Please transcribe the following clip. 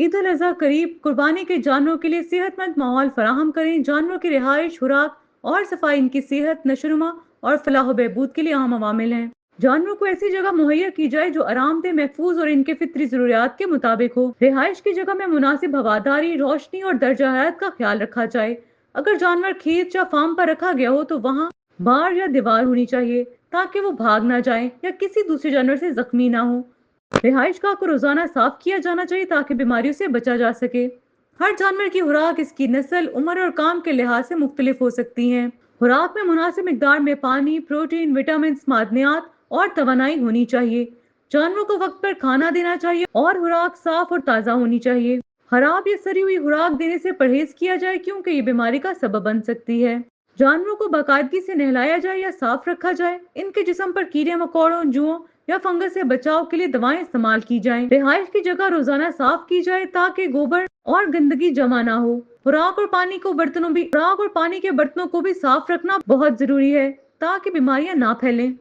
عید الاضحیٰ قریب، قربانی کے جانوروں کے لیے صحت مند ماحول فراہم کریں۔ جانوروں کی رہائش، خوراک اور صفائی ان کی صحت، نشوونما اور فلاح و بہبود کے لیے اہم عوامل ہیں۔ جانوروں کو ایسی جگہ مہیا کی جائے جو آرام دہ، محفوظ اور ان کے فطری ضروریات کے مطابق ہو۔ رہائش کی جگہ میں مناسب ہواداری، روشنی اور درجہ حرارت کا خیال رکھا جائے۔ اگر جانور کھیت یا فارم پر رکھا گیا ہو تو وہاں بار یا دیوار ہونی چاہیے تاکہ وہ بھاگ نہ جائیں یا کسی دوسرے جانور سے زخمی نہ ہو۔ رہائش گاہ کو روزانہ صاف کیا جانا چاہیے تاکہ بیماریوں سے بچا جا سکے۔ ہر جانور کی خوراک اس کی نسل، عمر اور کام کے لحاظ سے مختلف ہو سکتی ہے۔ خوراک میں مناسب مقدار میں پانی، پروٹین، وٹامنز، معدنیات اور توانائی ہونی چاہیے۔ جانوروں کو وقت پر کھانا دینا چاہیے اور خوراک صاف اور تازہ ہونی چاہیے۔ خراب یا سڑی ہوئی خوراک دینے سے پرہیز کیا جائے کیونکہ یہ بیماری کا سبب بن سکتی ہے۔ جانوروں کو باقاعدگی سے نہلایا جائے یا صاف رکھا جائے۔ ان کے جسم پر کیڑے مکوڑوں، جوؤں یا فنگس سے بچاؤ کے لیے دوائیں استعمال کی جائیں۔ رہائش کی جگہ روزانہ صاف کی جائے تاکہ گوبر اور گندگی جمع نہ ہو۔ خوراک اور پانی کے برتنوں کو بھی صاف رکھنا بہت ضروری ہے تاکہ بیماریاں نہ پھیلیں۔